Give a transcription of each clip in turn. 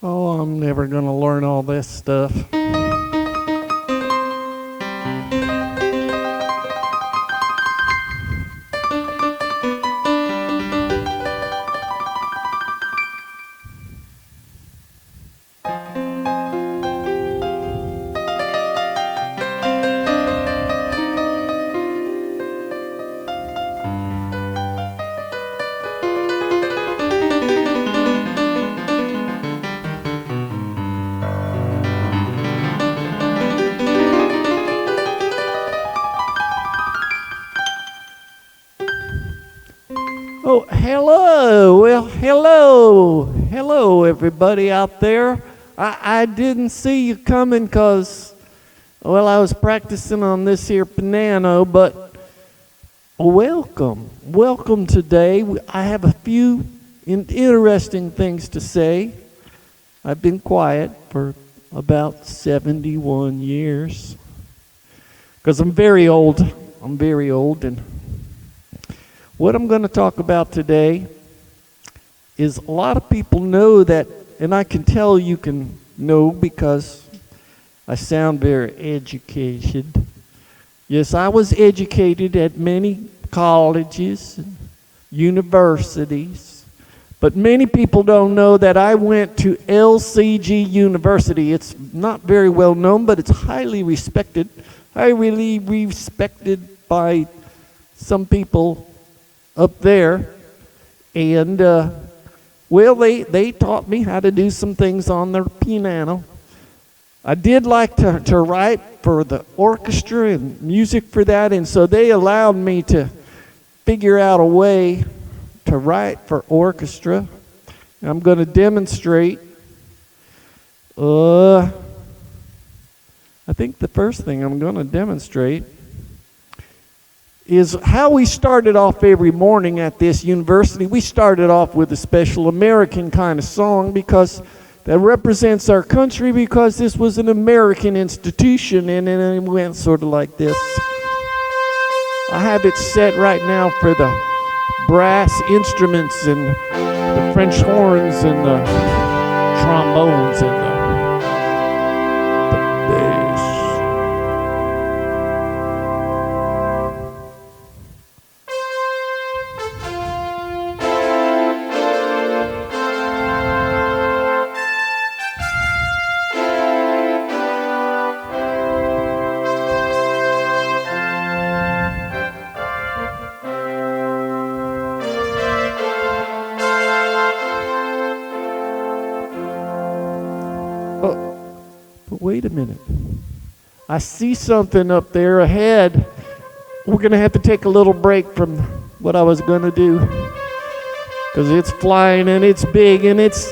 Oh, I'm never going to learn all this stuff. Oh, hello. Well, hello. Hello, everybody out there. I didn't see you coming because, well, I was practicing on this here piano, but welcome. Welcome today. I have a few interesting things to say. I've been quiet for about 71 years because I'm very old. I'm very old, and what I'm going to talk about today is a lot of people know that, and I can tell you can know because I sound very educated. Yes, I was educated at many colleges, and universities, but many people don't know that I went to LCG University. It's not very well known, but it's highly respected. Highly respected by some people up there, and well, they taught me how to do some things on the piano. I did like to write for the orchestra and music for that, and so they allowed me to figure out a way to write for orchestra. And I'm going to demonstrate. I think the first thing I'm going to demonstrate is how we started off every morning at this university. We started off with a special American kind of song because that represents our country, because this was an American institution, and then it went sort of like this. I have it set right now for the brass instruments and the French horns and the trombones and the bass. But wait a minute. I see something up there ahead. We're going to have to take a little break from what I was going to do, because it's flying and it's big, and it's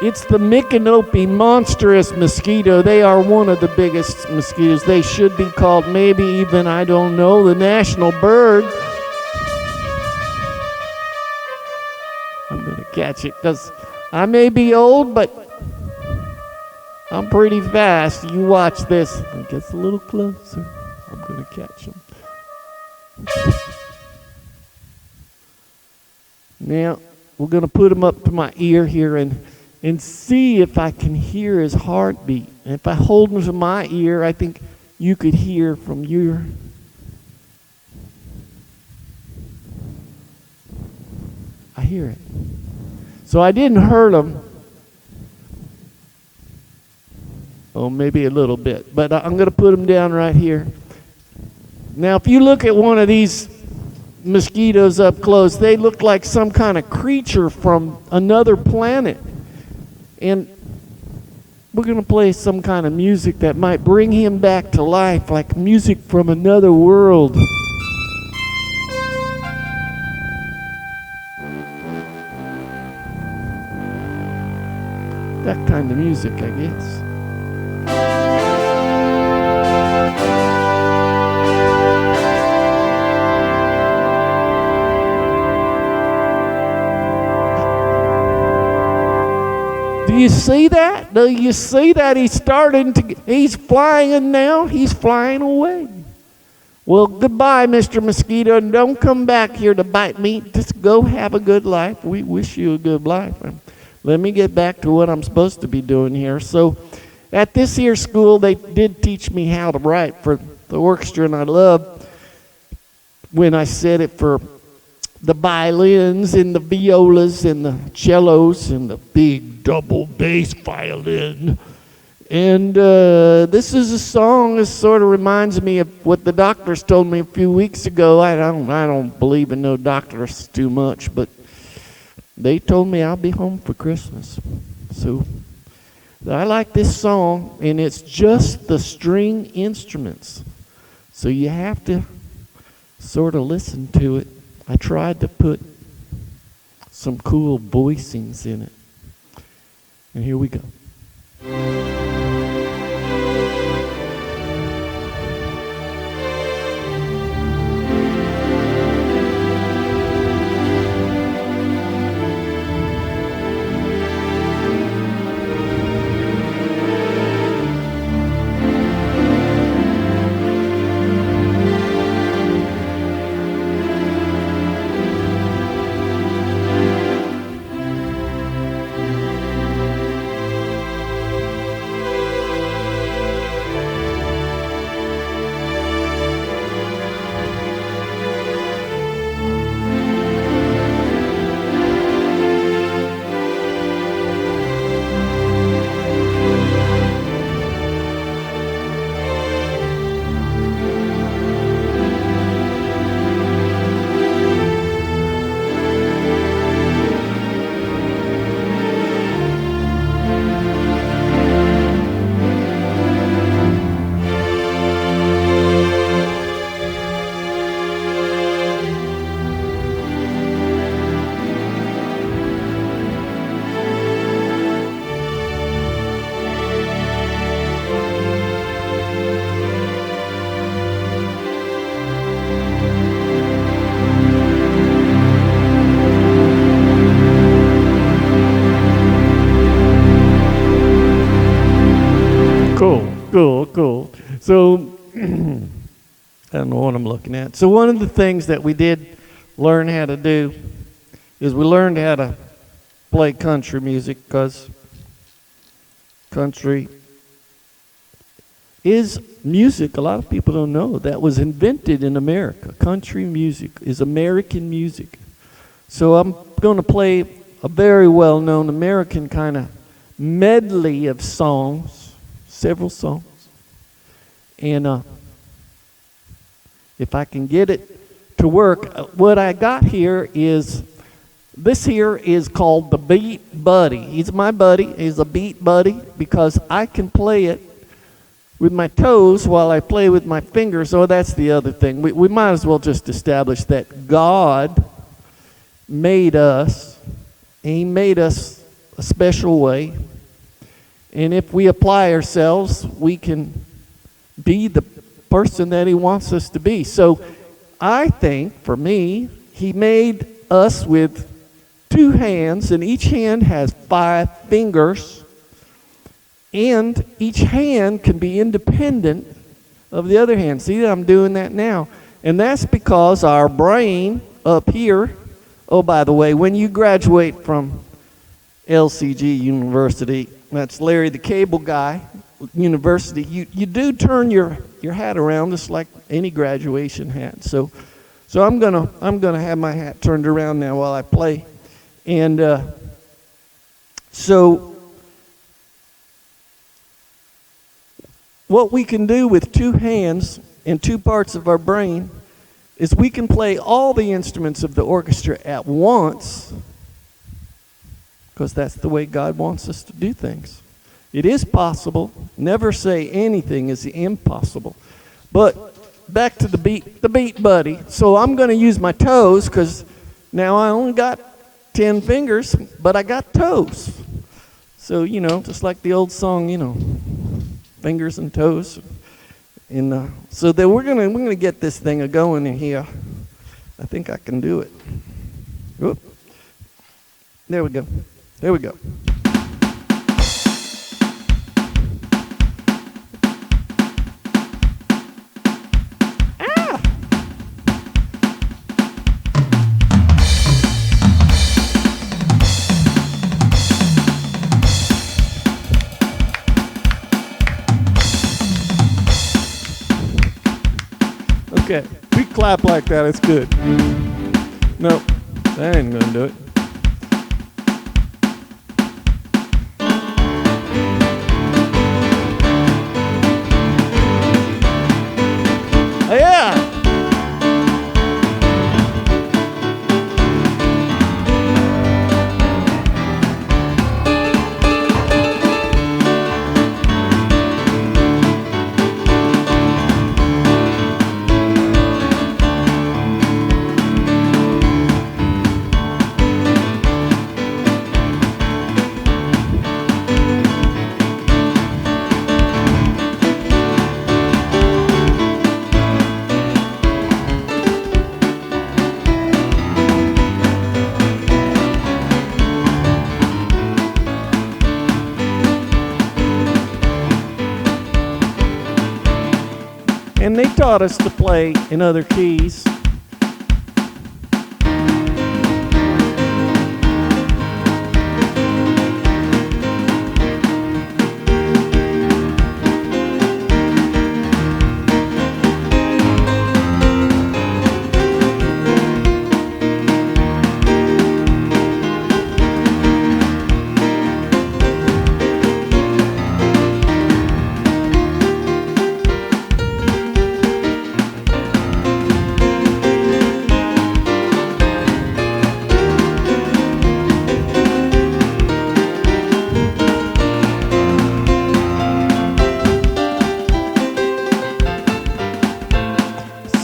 the Micanopy monstrous mosquito. They are one of the biggest mosquitoes. They should be called maybe even, I don't know, the national bird. I'm going to catch it because I may be old, but I'm pretty fast. You watch this. It gets a little closer. I'm going to catch him. Now, we're going to put him up to my ear here and see if I can hear his heartbeat. And if I hold him to my ear, I think you could hear from your... I hear it. So I didn't hurt him. Oh, maybe a little bit. But I'm going to put him down right here. Now, if you look at one of these mosquitoes up close, they look like some kind of creature from another planet. And we're going to play some kind of music that might bring him back to life, like music from another world. That kind of music, I guess. Do you see that? Do you see that? He's flying now. He's flying away. Well, goodbye, Mr. Mosquito, and don't come back here to bite me. Just go have a good life. We wish you a good life. let me get back to what I'm supposed to be doing here. So at this here school, they did teach me how to write for the orchestra, and I love when I said it for the violins and the violas and the cellos and the big double bass violin. And this is a song that sort of reminds me of what the doctors told me a few weeks ago. I don't believe in no doctors too much, but they told me I'll be home for Christmas. So I like this song, and it's just the string instruments. So you have to sort of listen to it. I tried to put some cool voicings in it. And here we go. Cool. So, I don't know what I'm looking at. So one of the things that we did learn how to do is we learned how to play country music, because country is music. A lot of people don't know that was invented in America. Country music is American music. So I'm going to play a very well-known American kind of medley of songs, several songs. And if I can get it to work, what I got here is, this here is called the Beat Buddy. He's my buddy. He's a beat buddy because I can play it with my toes while I play with my fingers. Oh, that's the other thing. We might as well just establish that God made us. He made us a special way. And if we apply ourselves, we can be the person that He wants us to be. So I think, for me, He made us with 2 hands, and each hand has 5 fingers, and each hand can be independent of the other hand. See, I'm doing that now. And that's because our brain up here, oh, by the way, when you graduate from LCG University, that's Larry the Cable Guy University, you do turn your hat around just like any graduation hat. So I'm gonna have my hat turned around now while I play. And so what we can do with 2 hands and 2 parts of our brain is we can play all the instruments of the orchestra at once, because that's the way God wants us to do things. It is possible. Never say anything is impossible. But back to the beat buddy. So I'm going to use my toes, because now I only got 10 fingers, but I got toes. So, just like the old song, fingers and toes. And so then we're gonna get this thing going in here. I think I can do it. Whoop. There we go. There we go. clap like that. It's good. Nope, that ain't gonna do it. Yeah. And they taught us to play in other keys.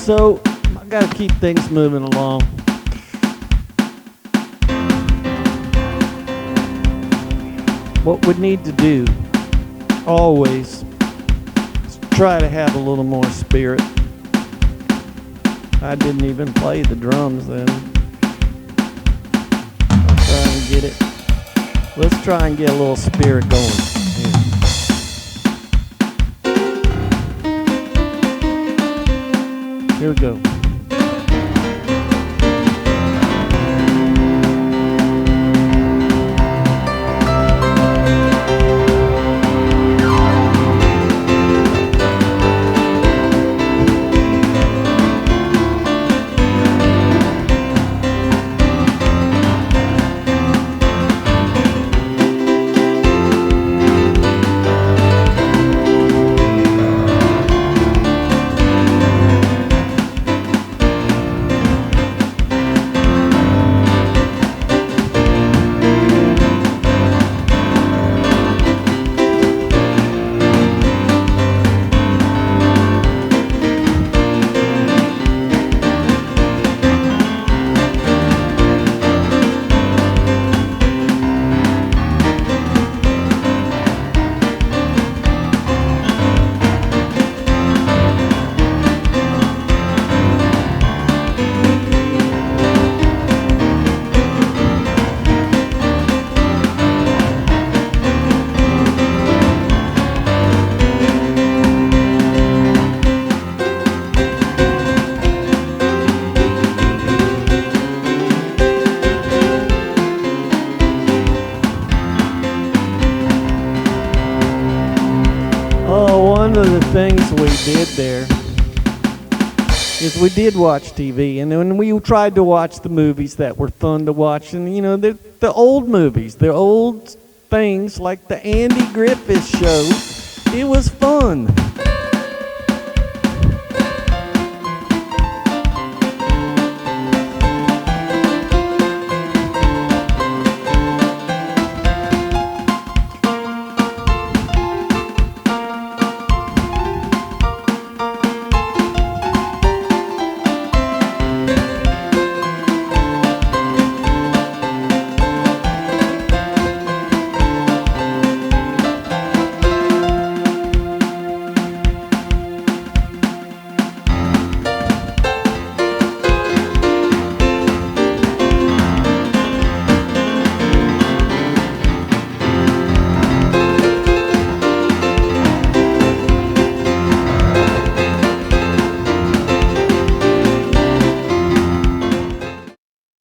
So I gotta keep things moving along. What we need to do always is try to have a little more spirit. I didn't even play the drums then. I'll try and get it. Let's try and get a little spirit going. Here we go. One of the things we did there is we did watch TV, and when we tried to watch the movies that were fun to watch, and you know, the old movies, the old things like the Andy Griffith Show, it was fun.